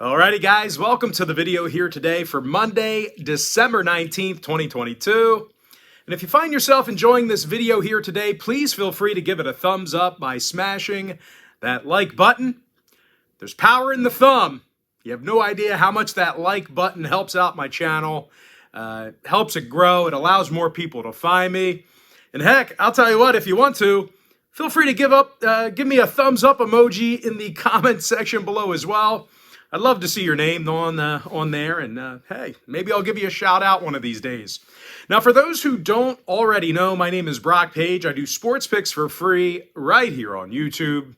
Alrighty guys, welcome to the video here today for Monday, December 19th, 2022. And if you find yourself enjoying this video here today, please feel free to give it a thumbs up by smashing that like button. There's power in the thumb. You have no idea how much that like button helps out my channel, helps it grow, it allows more people to find me. And heck, I'll tell you what, if you want to, feel free to give me a thumbs up emoji in the comment section below as well. I'd love to see your name on there, and hey, maybe I'll give you a shout out one of these days. Now, for those who don't already know, my name is Brock Page. I do sports picks for free right here on YouTube.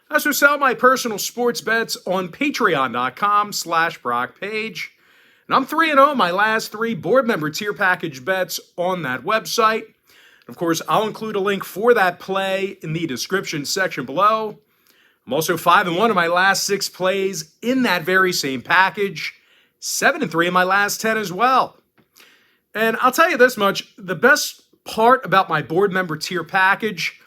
I also sell my personal sports bets on patreon.com/BrockPage. And I'm 3-0 my last 3 board member tier package bets on that website. Of course, I'll include a link for that play in the description section below. I'm also 5-1 in my last 6 plays in that very same package. 7-3 in my last 10 as well. And I'll tell you this much, the best part about my board member tier package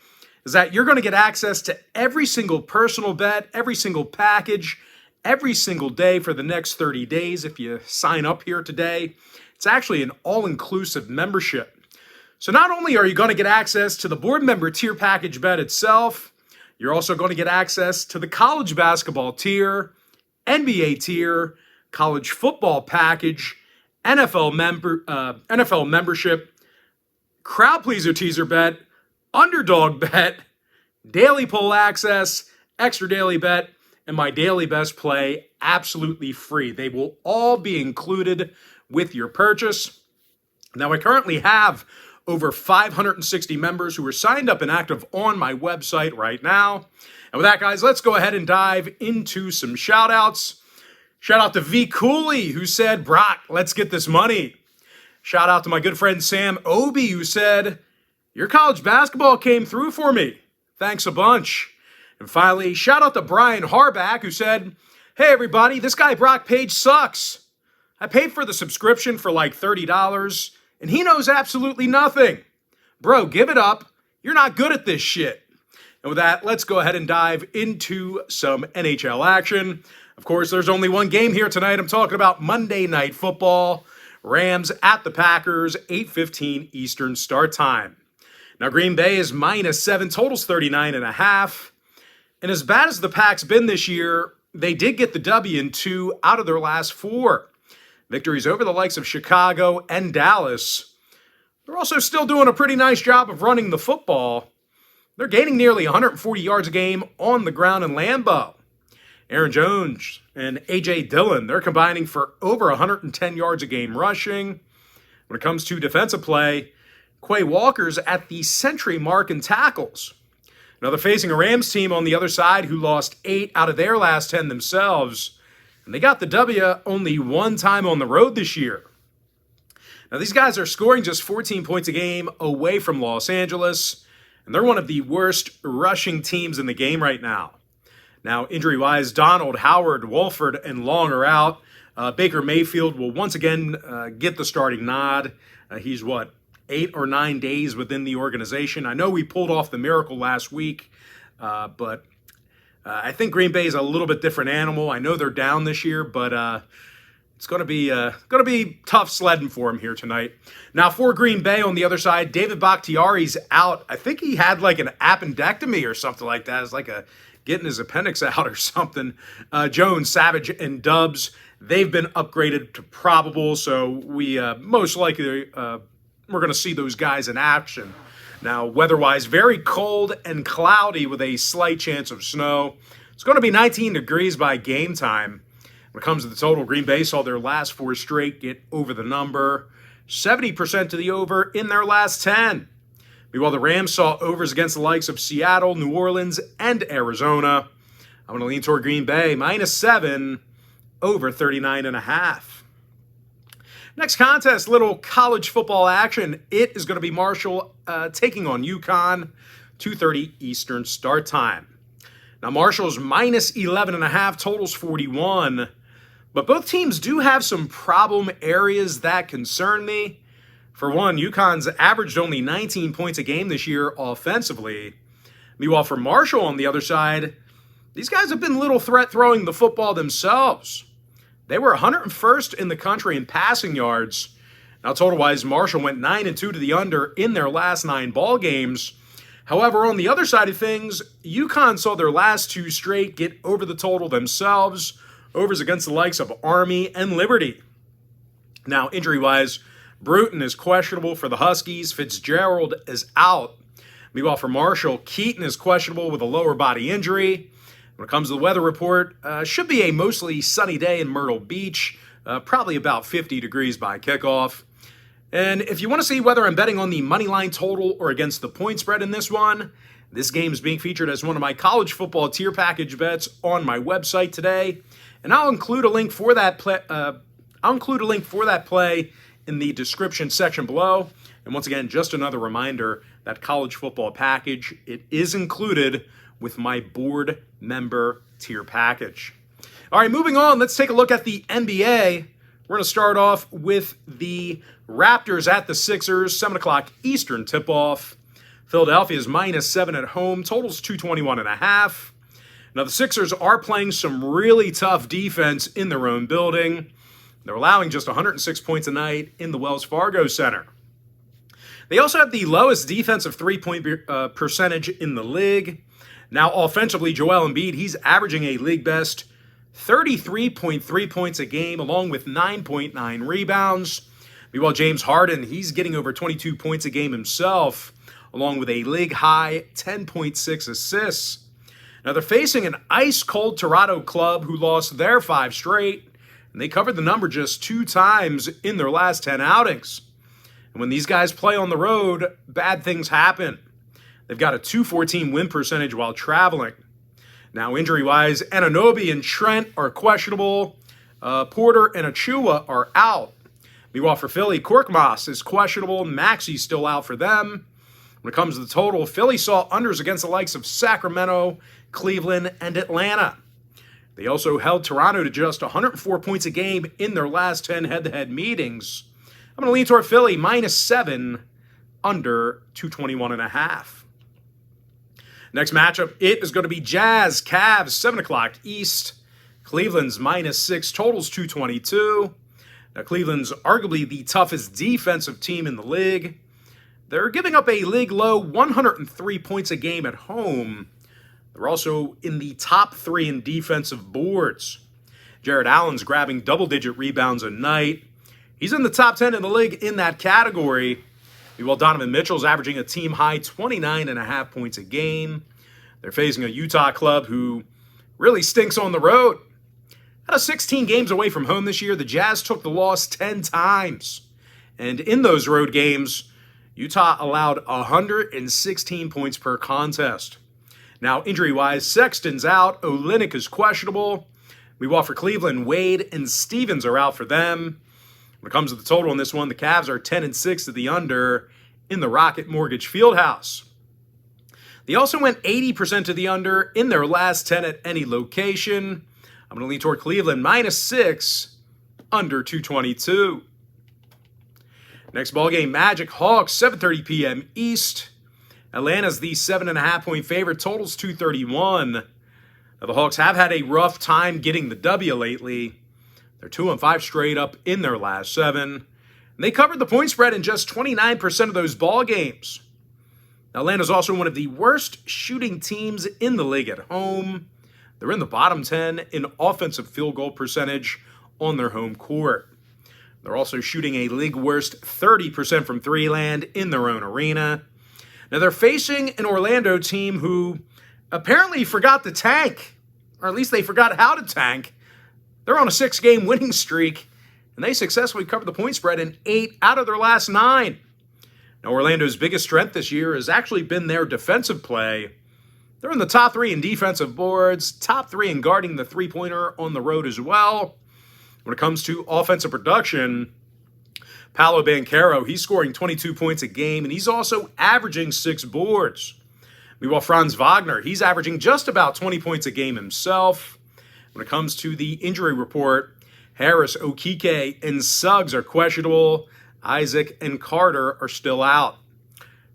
is that you're going to get access to every single personal bet, every single package, every single day for the next 30 days if you sign up here today. It's actually an all-inclusive membership. So not only are you going to get access to the board member tier package bet itself, you're also going to get access to the college basketball tier, NBA tier, college football package, NFL membership, crowd pleaser teaser bet, underdog bet, daily poll access, extra daily bet, and my daily best play absolutely free. They will all be included with your purchase. Now, I currently have over 560 members who are signed up and active on my website right now. And with that, guys, let's go ahead and dive into some shout-outs. Shout out to V. Cooley, who said, Brock, let's get this money. Shout out to my good friend Sam Obi, who said, your college basketball came through for me. Thanks a bunch. And finally, shout out to Brian Harback, who said, hey, everybody, this guy Brock Page sucks. I paid for the subscription for like $30, and he knows absolutely nothing. Bro, give it up. You're not good at this shit. And with that, let's go ahead and dive into some NHL action. Of course, there's only one game here tonight. I'm talking about Monday Night Football. Rams at the Packers, 8:15 Eastern start time. Now, Green Bay is -7, totals 39.5. And as bad as the Pack's been this year, they did get the W in 2 out of their last 4. Victories over the likes of Chicago and Dallas. They're also still doing a pretty nice job of running the football. They're gaining nearly 140 yards a game on the ground in Lambeau. Aaron Jones and A.J. Dillon, they're combining for over 110 yards a game rushing. When it comes to defensive play, Quay Walker's at the century mark in tackles. Now they're facing a Rams team on the other side who lost 8 out of their last 10 themselves. And they got the W only 1 time on the road this year. Now, these guys are scoring just 14 points a game away from Los Angeles, and they're one of the worst rushing teams in the game right now. Now, injury-wise, Donald, Howard, Wolford, and Long are out. Baker Mayfield will once again get the starting nod. He's, 8 or 9 days within the organization. I know we pulled off the miracle last week, but I think Green Bay is a little bit different animal. I know they're down this year, but it's going to be tough sledding for him here tonight. Now for Green Bay on the other side, David Bakhtiari's out. I think he had like an appendectomy or something like that. It's like getting his appendix out or something. Jones, Savage, and Dubs, they've been upgraded to probable, so we most likely we're going to see those guys in action. Now, weather-wise, very cold and cloudy with a slight chance of snow. It's going to be 19 degrees by game time. When it comes to the total, Green Bay saw their last 4 straight get over the number. 70% to the over in their last 10. Meanwhile, the Rams saw overs against the likes of Seattle, New Orleans, and Arizona. I'm going to lean toward Green Bay, -7, over 39.5. Next contest, little college football action. It is going to be Marshall taking on UConn, 2:30 Eastern start time. Now, Marshall's -11.5, totals 41. But both teams do have some problem areas that concern me. For one, UConn's averaged only 19 points a game this year offensively. Meanwhile, for Marshall on the other side, these guys have been little threat throwing the football themselves. They were 101st in the country in passing yards. Now, total-wise, Marshall went 9-2 to the under in their last 9 ball games. However, on the other side of things, UConn saw their last 2 straight get over the total themselves, overs against the likes of Army and Liberty. Now, injury-wise, Bruton is questionable for the Huskies. Fitzgerald is out. Meanwhile, for Marshall, Keaton is questionable with a lower body injury. When it comes to the weather report, should be a mostly sunny day in Myrtle Beach, probably about 50 degrees by kickoff. And if you want to see whether I'm betting on the money line total or against the point spread in this one, this game is being featured as one of my college football tier package bets on my website today, and I'll include a link for that play. In the description section below. And once again, just another reminder that college football package, it is included with my board member tier package. All right, moving on, let's take a look at the NBA. We're going to start off with the Raptors at the Sixers, 7 o'clock Eastern tip-off. Philadelphia is -7 at home, totals 221.5. Now, the Sixers are playing some really tough defense in their own building. They're allowing just 106 points a night in the Wells Fargo Center. They also have the lowest defensive three-point percentage in the league. Now, offensively, Joel Embiid, he's averaging a league-best 33.3 points a game, along with 9.9 rebounds. Meanwhile, James Harden, he's getting over 22 points a game himself, along with a league-high 10.6 assists. Now, they're facing an ice-cold Toronto club who lost their 5 straight, and they covered the number just 2 times in their last 10 outings. And when these guys play on the road, bad things happen. They've got a .214 win percentage while traveling. Now, injury-wise, Anunoby and Trent are questionable. Porter and Achua are out. Meanwhile, for Philly, Korkmaz is questionable. Maxey's still out for them. When it comes to the total, Philly saw unders against the likes of Sacramento, Cleveland, and Atlanta. They also held Toronto to just 104 points a game in their last 10 head-to-head meetings. I'm going to lean toward Philly, -7, under 221.5. Next matchup, it is going to be Jazz, Cavs, 7 o'clock East. Cleveland's -6, totals 222. Now, Cleveland's arguably the toughest defensive team in the league. They're giving up a league-low 103 points a game at home. They're also in the top 3 in defensive boards. Jared Allen's grabbing double-digit rebounds a night. He's in the top 10 in the league in that category. Meanwhile, Donovan Mitchell's averaging a team-high 29.5 points a game. They're facing a Utah club who really stinks on the road. Out of 16 games away from home this year, the Jazz took the loss 10 times. And in those road games, Utah allowed 116 points per contest. Now, injury-wise, Sexton's out. Olynyk is questionable. Meanwhile, for Cleveland, Wade and Stevens are out for them. When it comes to the total on this one, the Cavs are 10-6 to the under in the Rocket Mortgage Fieldhouse. They also went 80% to the under in their last 10 at any location. I'm going to lean toward Cleveland, -6, under 222. Next ball game, Magic Hawks, 7:30 p.m. East. Atlanta's the 7.5-point favorite, totals 231. Now, the Hawks have had a rough time getting the W lately. They're 2-5 straight up in their last 7. And they covered the point spread in just 29% of those ball games. Now, Atlanta's also one of the worst shooting teams in the league at home. They're in the bottom 10 in offensive field goal percentage on their home court. They're also shooting a league worst 30% from 3-land in their own arena. Now, they're facing an Orlando team who apparently forgot to tank, or at least they forgot how to tank. They're on a 6-game winning streak, and they successfully covered the point spread in 8 out of their last 9. Now, Orlando's biggest strength this year has actually been their defensive play. They're in the top 3 in defensive boards, top 3 in guarding the three-pointer on the road as well. When it comes to offensive production, Paolo Banchero, he's scoring 22 points a game, and he's also averaging 6 boards. Meanwhile, Franz Wagner, he's averaging just about 20 points a game himself. When it comes to the injury report, Harris, Okike, and Suggs are questionable. Isaac and Carter are still out.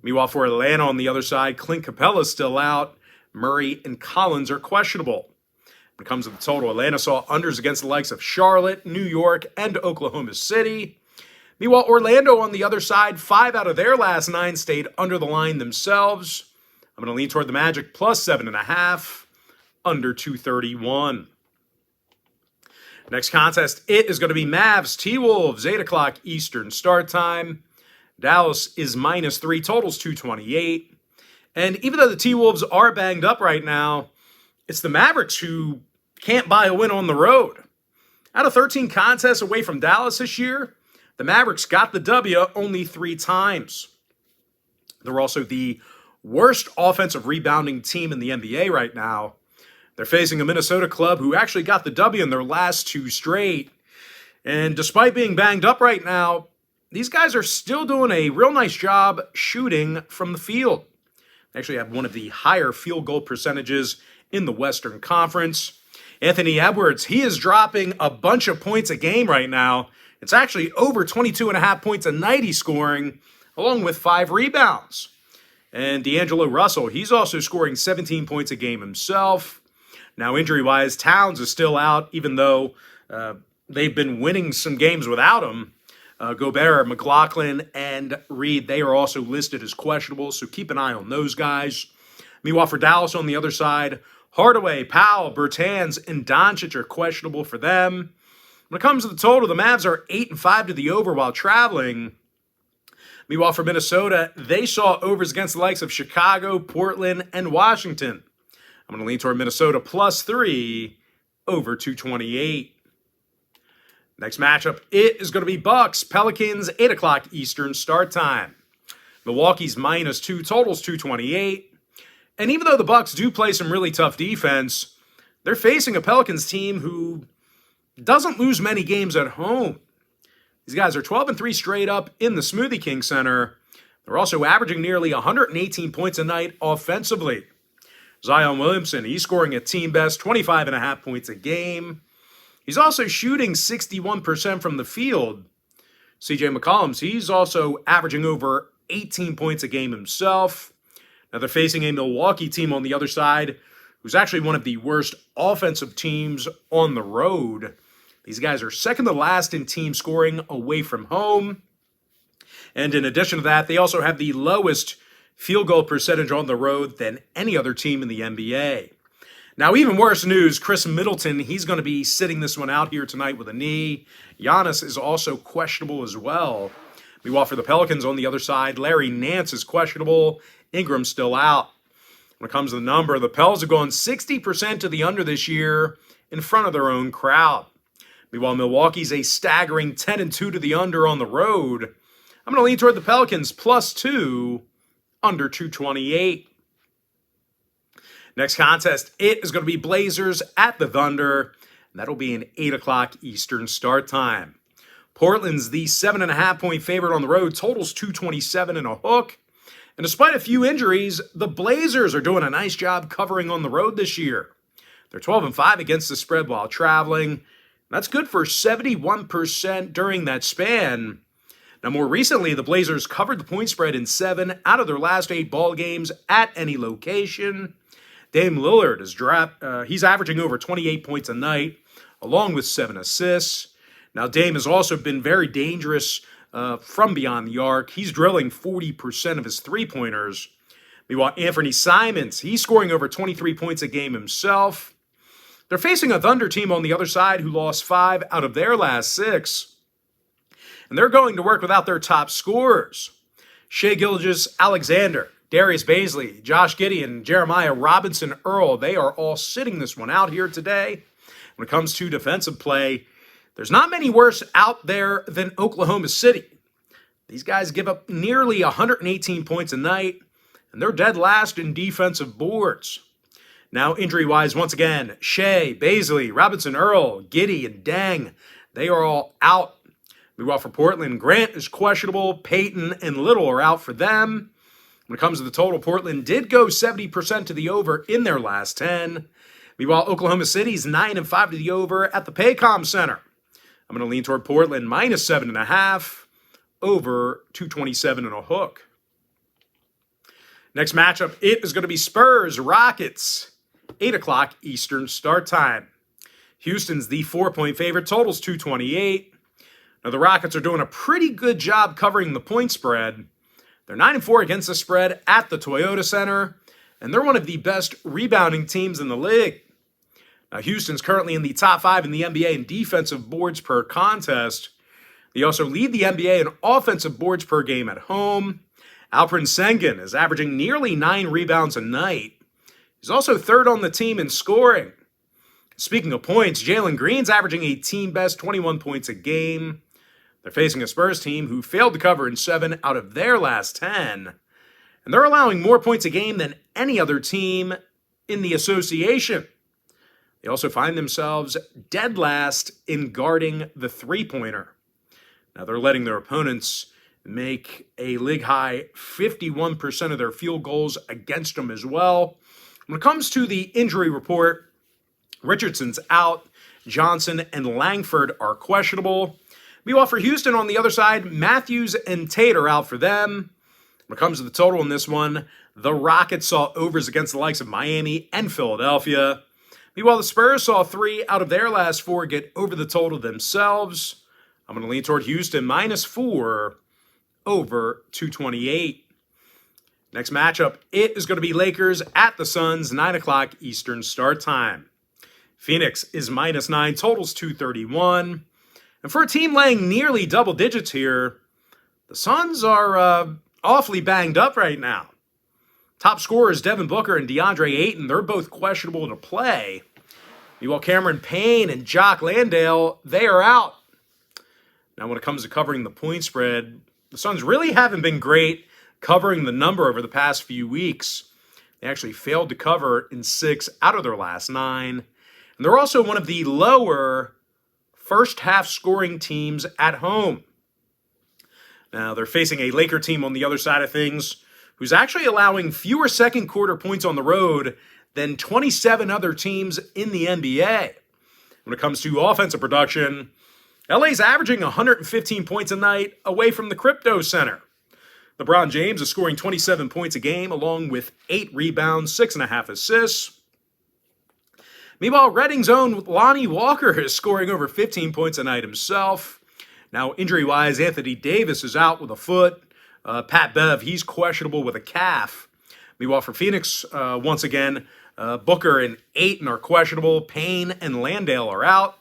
Meanwhile, for Atlanta on the other side, Clint Capella's still out. Murray and Collins are questionable. When it comes to the total, Atlanta saw unders against the likes of Charlotte, New York, and Oklahoma City. Meanwhile, Orlando on the other side, 5 out of their last 9 stayed under the line themselves. I'm going to lean toward the Magic plus 7.5, under 231. Next contest, it is going to be Mavs T-Wolves, 8 o'clock Eastern start time. Dallas is -3, totals 228. And even though the T-Wolves are banged up right now, it's the Mavericks who can't buy a win on the road. Out of 13 contests away from Dallas this year, the Mavericks got the W only 3 times. They're also the worst offensive rebounding team in the NBA right now. They're facing a Minnesota club who actually got the W in their last 2 straight. And despite being banged up right now, these guys are still doing a real nice job shooting from the field. They actually have one of the higher field goal percentages in the Western Conference. Anthony Edwards, he is dropping a bunch of points a game right now. It's actually over 22.5 points a night he's scoring, along with 5 rebounds. And D'Angelo Russell, he's also scoring 17 points a game himself. Now, injury-wise, Towns is still out, even though they've been winning some games without him. Gobert, McLaughlin, and Reed, they are also listed as questionable, so keep an eye on those guys. Meanwhile, for Dallas on the other side, Hardaway, Powell, Bertans, and Doncic are questionable for them. When it comes to the total, the Mavs are 8-5 to the over while traveling. Meanwhile, for Minnesota, they saw overs against the likes of Chicago, Portland, and Washington. I'm going to lean toward Minnesota +3, over 228. Next matchup, it is going to be Bucks, Pelicans, 8 o'clock Eastern start time. Milwaukee's -2, totals 228. And even though the Bucks do play some really tough defense, they're facing a Pelicans team who doesn't lose many games at home. These guys are 12-3 straight up in the Smoothie King Center. They're also averaging nearly 118 points a night offensively. Zion Williamson, he's scoring a team best 25.5 points a game. He's also shooting 61% from the field. CJ McCollum, he's also averaging over 18 points a game himself. Now they're facing a Milwaukee team on the other side, who's actually one of the worst offensive teams on the road. These guys are second to last in team scoring away from home. And in addition to that, they also have the lowest field goal percentage on the road than any other team in the NBA. Now, even worse news, Chris Middleton, he's going to be sitting this one out here tonight with a knee. Giannis is also questionable as well. Meanwhile, for the Pelicans on the other side, Larry Nance is questionable. Ingram's still out. When it comes to the number, the Pels have gone 60% to the under this year in front of their own crowd. Meanwhile, Milwaukee's a staggering 10-2 to the under on the road. I'm going to lean toward the Pelicans +2, under 228. Next contest, it is going to be Blazers at the Thunder. And that'll be an 8 o'clock Eastern start time. Portland's the 7.5-point favorite on the road, totals 227 and a hook. And despite a few injuries, the Blazers are doing a nice job covering on the road this year. They're 12-5 against the spread while traveling. That's good for 71% during that span. Now, more recently, the Blazers covered the point spread in 7 out of their last 8 ball games at any location. Dame Lillard is he's averaging over 28 points a night, along with 7 assists. Now, Dame has also been very dangerous from beyond the arc. He's drilling 40% of his three-pointers. Meanwhile, Anthony Simons, he's scoring over 23 points a game himself. They're facing a Thunder team on the other side who lost 5 out of their last 6. And they're going to work without their top scorers. Shai Gilgeous-Alexander, Darius Bazley, Josh Gideon, Jeremiah Robinson Earl, they are all sitting this one out here today. When it comes to defensive play, there's not many worse out there than Oklahoma City. These guys give up nearly 118 points a night, and they're dead last in defensive boards. Now, injury-wise, once again, Shai, Bazley, Robinson Earl, Giddey, and Deng, they are all out. Meanwhile, for Portland, Grant is questionable. Payton and Little are out for them. When it comes to the total, Portland did go 70% to the over in their last 10. Meanwhile, Oklahoma City's 9-5 to the over at the Paycom Center. I'm going to lean toward Portland -7.5, over 227 and a hook. Next matchup, it is going to be Spurs, Rockets, 8 o'clock Eastern start time. Houston's the 4-point favorite, totals 228. Now, the Rockets are doing a pretty good job covering the point spread. They're 9-4 against the spread at the Toyota Center, and they're one of the best rebounding teams in the league. Now, Houston's currently in the top 5 in the NBA in defensive boards per contest. They also lead the NBA in offensive boards per game at home. Alperen Sengun is averaging nearly 9 rebounds a night. He's also third on the team in scoring. Speaking of points, Jalen Green's averaging a team-best 21 points a game. They're facing a Spurs team who failed to cover in 7 out of their last 10. And they're allowing more points a game than any other team in the association. They also find themselves dead last in guarding the three-pointer. Now, they're letting their opponents make a league-high 51% of their field goals against them as well. When it comes to the injury report, Richardson's out. Johnson and Langford are questionable. Meanwhile, for Houston on the other side, Matthews and Tate are out for them. When it comes to the total in this one, the Rockets saw overs against the likes of Miami and Philadelphia. Meanwhile, the Spurs saw 3 out of their last 4 get over the total themselves. I'm going to lean toward Houston -4 over 228. Next matchup, it is going to be Lakers at the Suns, 9 o'clock Eastern start time. Phoenix is -9, totals 231. And for a team laying nearly double digits here, the Suns are awfully banged up right now. Top scorers Devin Booker and DeAndre Ayton, they're both questionable to play. Meanwhile, Cameron Payne and Jock Landale, they are out. Now, when it comes to covering the point spread, the Suns really haven't been great covering the number over the past few weeks. They actually failed to cover in 6 out of their last 9. And they're also one of the lower first-half scoring teams at home. Now, they're facing a Laker team on the other side of things who's actually allowing fewer second-quarter points on the road than 27 other teams in the NBA. When it comes to offensive production, LA's averaging 115 points a night away from the Crypto Center. LeBron James is scoring 27 points a game along with 8 rebounds, 6.5 assists. Meanwhile, Redding's own Lonnie Walker is scoring over 15 points a night himself. Now, injury-wise, Anthony Davis is out with a foot. Pat Bev, he's questionable with a calf. Meanwhile, for Phoenix, once again, Booker and Ayton are questionable. Payne and Landale are out.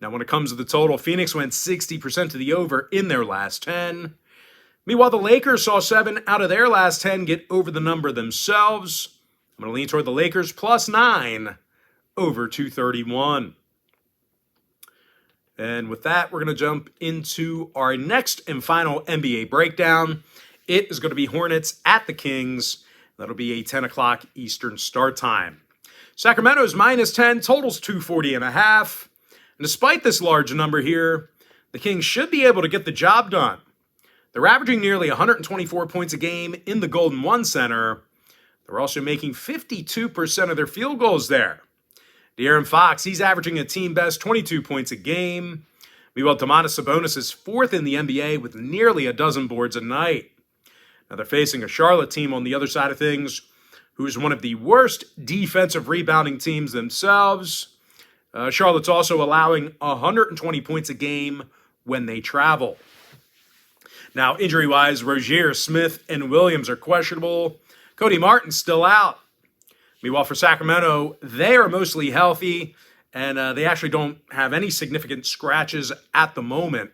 Now, when it comes to the total, Phoenix went 60% to the over in their last 10. Meanwhile, the Lakers saw 7 out of their last 10 get over the number themselves. I'm going to lean toward the Lakers +9 over 231. And with that, we're going to jump into our next and final NBA breakdown. It is going to be Hornets at the Kings. That'll be a 10 o'clock Eastern start time. Sacramento's -10, totals 240.5. And despite this large number here, the Kings should be able to get the job done. They're averaging nearly 124 points a game in the Golden One Center. They're also making 52% of their field goals there. De'Aaron Fox, he's averaging a team-best 22 points a game. Meanwhile, Domantas Sabonis is 4th in the NBA with nearly a dozen boards a night. Now, they're facing a Charlotte team on the other side of things, who's one of the worst defensive rebounding teams themselves. Charlotte's also allowing 120 points a game when they travel. Now, injury-wise, Rozier, Smith, and Williams are questionable. Cody Martin's still out. Meanwhile, for Sacramento, they are mostly healthy, and they actually don't have any significant scratches at the moment.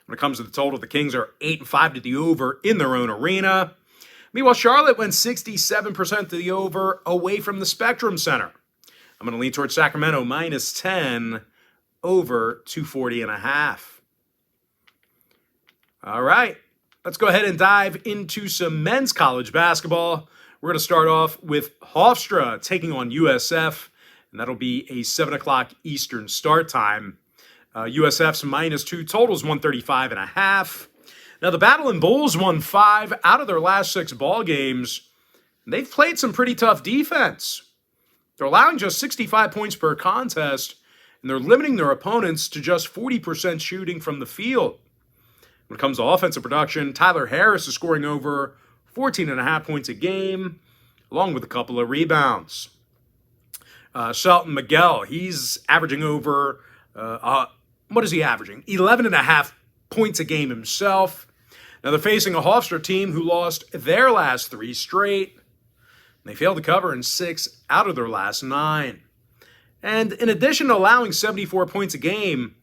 When it comes to the total, the Kings are 8-5 to the over in their own arena. Meanwhile, Charlotte went 67% to the over away from the Spectrum Center. I'm going to lean towards Sacramento -10 over 240.5. All right, let's go ahead and dive into some men's college basketball. We're going to start off with Hofstra taking on USF, and that'll be a 7 o'clock Eastern start time. USF's -2, totals 135.5. Now, the Battling Bulls won 5 out of their last 6 ball games, and they've played some pretty tough defense. They're allowing just 65 points per contest, and they're limiting their opponents to just 40% shooting from the field. When it comes to offensive production, Tyler Harris is scoring over 14.5 points a game, along with a couple of rebounds. Shelton Miguel, he's averaging over, what is he averaging? 11.5 points a game himself. Now they're facing a Hofstra team who lost their last 3 straight. They failed to cover in 6 out of their last 9. And in addition to allowing 74 points a game,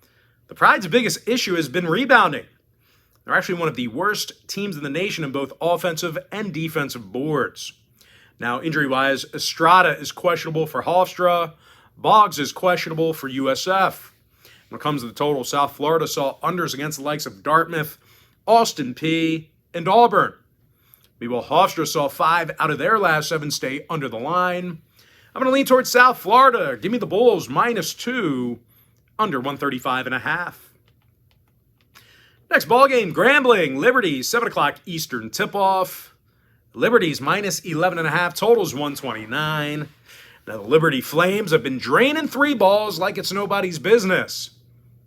the Pride's biggest issue has been rebounding. They're actually one of the worst teams in the nation in both offensive and defensive boards. Now, injury-wise, Estrada is questionable for Hofstra. Boggs is questionable for USF. When it comes to the total, South Florida saw unders against the likes of Dartmouth, Austin Peay, and Auburn. Meanwhile, Hofstra saw 5 out of their last 7 stay under the line. I'm going to lean towards South Florida. Give me the Bulls -2, under 135.5. Next ball game, Grambling, Liberty, 7 o'clock Eastern tip-off. Liberty's -11.5, totals 129. Now, the Liberty Flames have been draining 3 balls like it's nobody's business.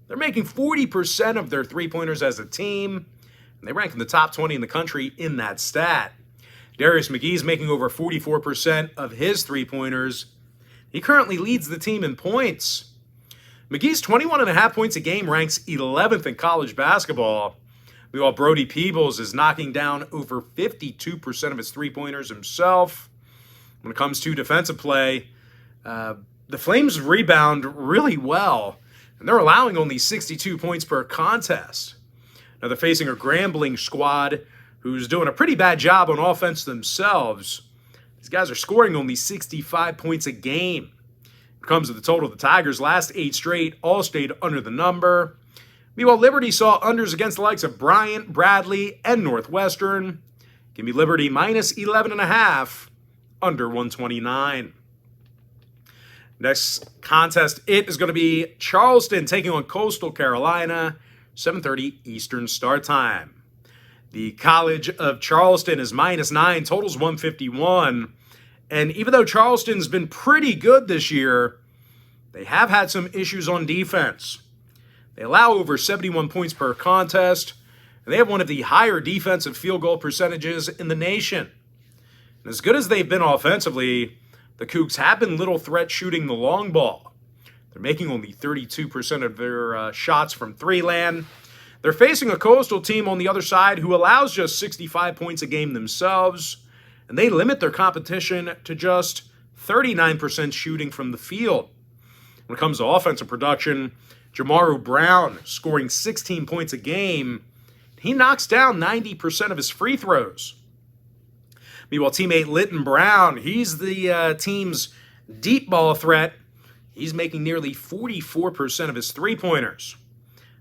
They're making 40% of their 3-pointers as a team, and they rank in the top 20 in the country in that stat. Darius McGee's making over 44% of his 3-pointers. He currently leads the team in points. McGee's 21.5 points a game ranks 11th in college basketball. Meanwhile, Brody Peebles is knocking down over 52% of his 3-pointers himself. When it comes to defensive play, the Flames rebound really well, and they're allowing only 62 points per contest. Now, they're facing a Grambling squad who's doing a pretty bad job on offense themselves. These guys are scoring only 65 points a game. When it comes to the total, the Tigers' last 8 straight all stayed under the number. Meanwhile, Liberty saw unders against the likes of Bryant, Bradley, and Northwestern. Give me Liberty -11.5, under 129. Next contest, it is going to be Charleston taking on Coastal Carolina, 7:30 Eastern start time. The College of Charleston is -9, totals 151. And even though Charleston's been pretty good this year, they have had some issues on defense. They allow over 71 points per contest, and they have one of the higher defensive field goal percentages in the nation. And as good as they've been offensively, the Cougs have been little threat shooting the long ball. They're making only 32% of their shots from 3-land. They're facing a Coastal team on the other side who allows just 65 points a game themselves, and they limit their competition to just 39% shooting from the field. When it comes to offensive production, Jamaru Brown scoring 16 points a game. He knocks down 90% of his free throws. Meanwhile, teammate Lytton Brown, he's the team's deep ball threat. He's making nearly 44% of his 3-pointers.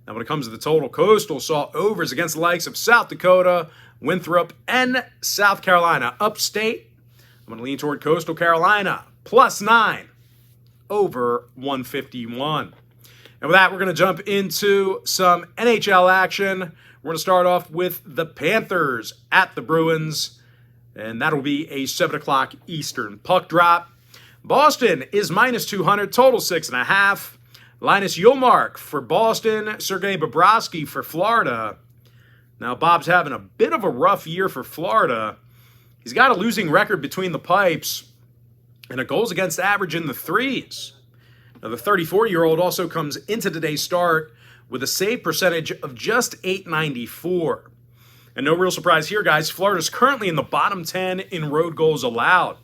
Now, when it comes to the total, Coastal saw overs against the likes of South Dakota, Winthrop, and South Carolina. Upstate, I'm going to lean toward Coastal Carolina, +9, over 151. And with that, we're going to jump into some NHL action. We're going to start off with the Panthers at the Bruins, and that'll be a 7 o'clock Eastern puck drop. Boston is -200, total 6.5. Linus Ullmark for Boston, Sergei Bobrovsky for Florida. Now, Bob's having a bit of a rough year for Florida. He's got a losing record between the pipes and a goals against average in the 3s. Now, the 34-year-old also comes into today's start with a save percentage of just .894. And no real surprise here, guys, Florida's currently in the bottom 10 in road goals allowed.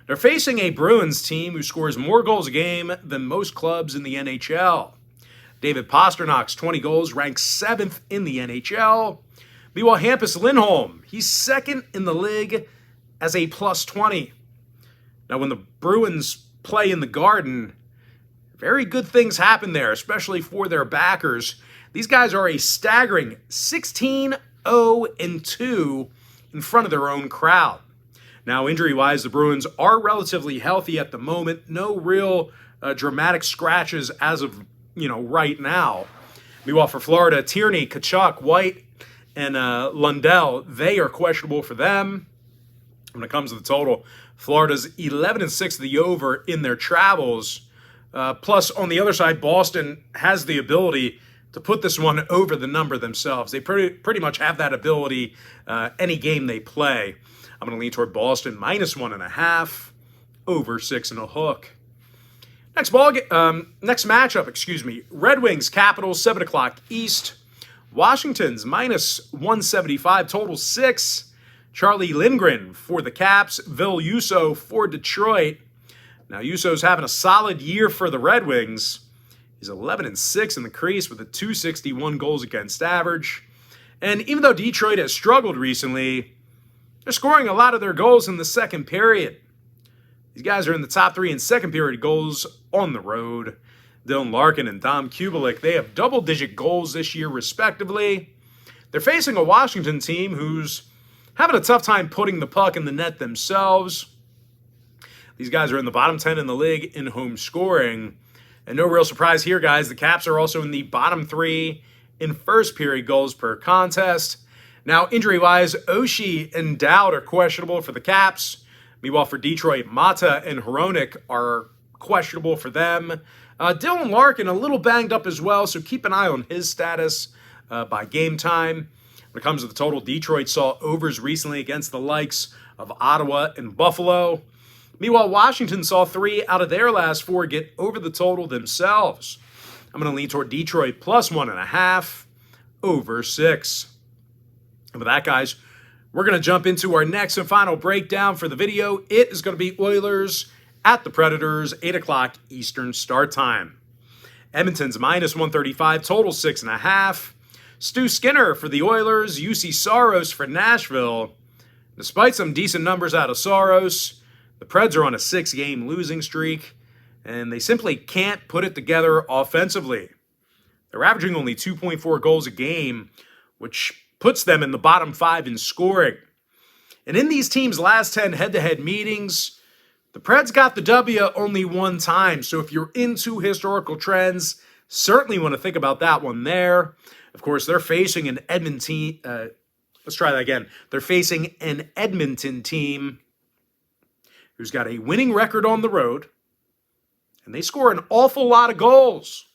They're facing a Bruins team who scores more goals a game than most clubs in the NHL. David Pasternak's 20 goals ranks 7th in the NHL. Meanwhile, Hampus Lindholm, he's 2nd in the league as a +20. Now, when the Bruins play in the Garden, very good things happen there, especially for their backers. These guys are a staggering 16-0-2 in front of their own crowd. Now, injury-wise, the Bruins are relatively healthy at the moment. No real dramatic scratches as of, right now. Meanwhile, for Florida, Tierney, Tkachuk, White, and Lundell, they are questionable for them. When it comes to the total, Florida's 11-6 the over in their travels. Plus, on the other side, Boston has the ability to put this one over the number themselves. They pretty much have that ability any game they play. I'm going to lean toward Boston -1.5, over 6.5. Next matchup, excuse me. Red Wings, Capitals, 7 o'clock East. Washington's minus 175, total 6. Charlie Lindgren for the Caps. Ville Husso for Detroit. Now, Husso's having a solid year for the Red Wings. He's 11-6 in the crease with a .261 goals against average. And even though Detroit has struggled recently, they're scoring a lot of their goals in the second period. These guys are in the top 3 in second period goals on the road. Dylan Larkin and Dom Kubalik, they have double-digit goals this year, respectively. They're facing a Washington team who's having a tough time putting the puck in the net themselves. These guys are in the bottom 10 in the league in home scoring. And no real surprise here, guys. The Caps are also in the bottom 3 in first period goals per contest. Now, injury-wise, Oshie and Dowd are questionable for the Caps. Meanwhile, for Detroit, Mata and Hronek are questionable for them. Dylan Larkin a little banged up as well, so keep an eye on his status by game time. When it comes to the total, Detroit saw overs recently against the likes of Ottawa and Buffalo. Meanwhile, Washington saw 3 out of their last 4 get over the total themselves. I'm going to lean toward Detroit plus 1.5 over 6. And with that, guys, we're going to jump into our next and final breakdown for the video. It is going to be Oilers at the Predators, 8 o'clock Eastern start time. Edmonton's minus 135, total 6.5. Stu Skinner for the Oilers, UC Saros for Nashville. Despite some decent numbers out of Saros, the Preds are on a 6-game losing streak, and they simply can't put it together offensively. They're averaging only 2.4 goals a game, which puts them in the bottom 5 in scoring. And in these teams' last 10 head-to-head meetings, the Preds got the W only one time. So if you're into historical trends, certainly want to think about that one there. Of course, they're facing an They're facing an Edmonton team who's got a winning record on the road, and they score an awful lot of goals.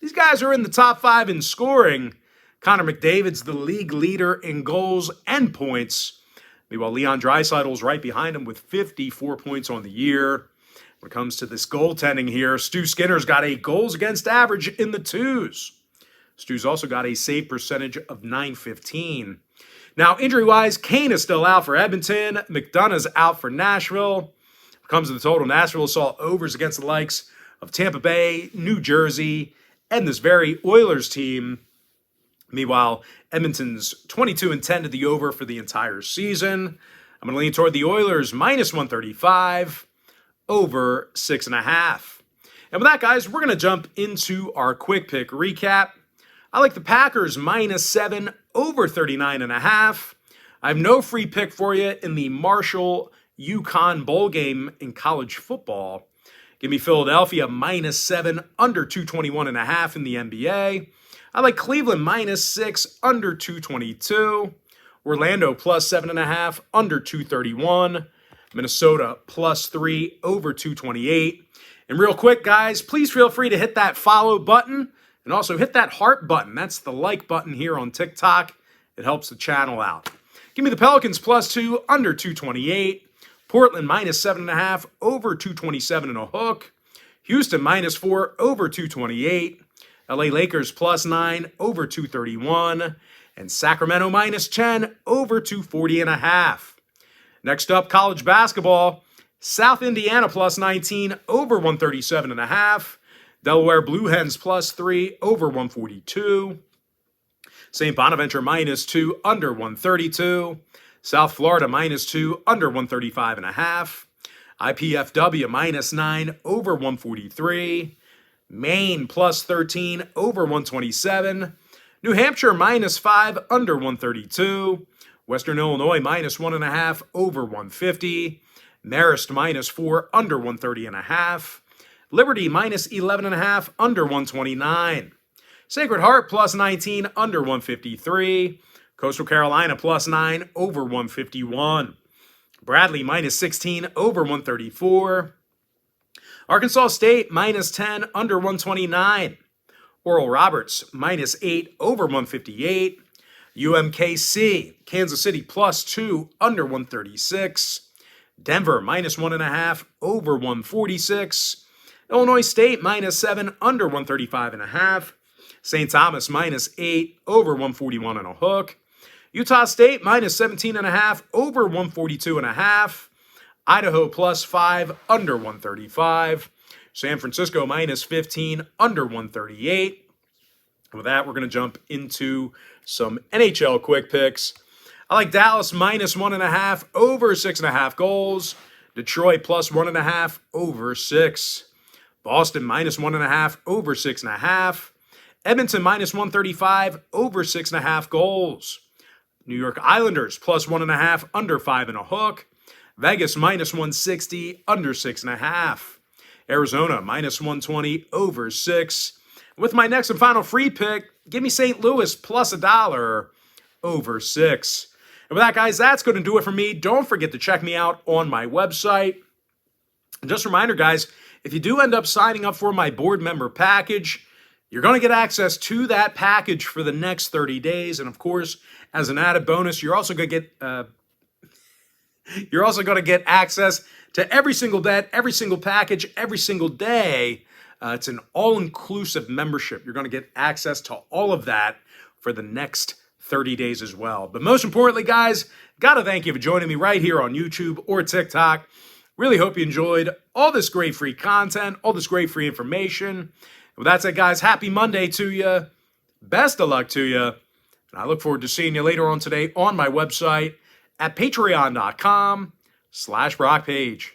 These guys are in the top 5 in scoring. Connor McDavid's the league leader in goals and points. Meanwhile, Leon Draisaitl's right behind him with 54 points on the year. When it comes to this goaltending here, Stu Skinner's got a goals against average in the 2s. Stu's also got a save percentage of .915. Now, injury-wise, Kane is still out for Edmonton. McDonough's out for Nashville. When it comes to the total, Nashville saw overs against the likes of Tampa Bay, New Jersey, and this very Oilers team. Meanwhile, Edmonton's 22-10 to the over for the entire season. I'm going to lean toward the Oilers, minus 135, over 6.5. And with that, guys, we're going to jump into our quick pick recap. I like the Packers, minus 7, over 39.5. I have no free pick for you in the Marshall-UConn bowl game in college football. Give me Philadelphia, minus 7, under 221.5 in the NBA. I like Cleveland minus 6, under 222. Orlando plus 7.5, under 231. Minnesota plus 3, over 228. And real quick, guys, please feel free to hit that follow button and also hit that heart button. That's the like button here on TikTok. It helps the channel out. Give me the Pelicans plus 2, under 228. Portland minus 7.5, over 227 and a hook. Houston minus 4, over 228. LA Lakers plus 9, over 231. And Sacramento minus 10, over 240.5. Next up, college basketball. South Indiana plus 19, over 137.5. Delaware Blue Hens plus 3, over 142. St. Bonaventure minus 2, under 132. South Florida minus 2, under 135.5. IPFW minus 9, over 143. Maine plus 13, over 127. New Hampshire minus 5, under 132. Western Illinois minus 1.5, over 150. Marist minus 4, under 130.5. Liberty minus 11.5, under 129. Sacred Heart plus 19, under 153. Coastal Carolina plus 9, over 151. Bradley minus 16, over 134. Arkansas State minus 10, under 129. Oral Roberts minus 8, over 158. UMKC, Kansas City plus 2, under 136. Denver minus 1.5, over 146. Illinois State -7 under 135.5. St. Thomas -8 over 141 and a hook. Utah State -17.5 over 142.5. Idaho +5 under 135. San Francisco -15 under 138. With that, we're going to jump into some NHL quick picks. I like Dallas -1.5 over 6.5 goals. Detroit +1.5 over 6. Boston -1.5 over 6.5. Edmonton -135 over 6.5 goals. New York Islanders +1.5 under 5 and a hook. Vegas -160 under 6.5. Arizona -120 over 6. With my next and final free pick, give me St. Louis +$1 over 6. And with that, guys, that's going to do it for me. Don't forget to check me out on my website. And just a reminder, guys, if you do end up signing up for my board member package, you're going to get access to that package for the next 30 days. And of course, as an added bonus, you're also going to get access to every single bet, every single package, every single day. It's an all-inclusive membership. You're going to get access to all of that for the next 30 days as well. But most importantly, guys, got to thank you for joining me right here on YouTube or TikTok. Really hope you enjoyed all this great free content, all this great free information. With that said, guys, happy Monday to you. Best of luck to you. And I look forward to seeing you later on today on my website at patreon.com/BrockPage.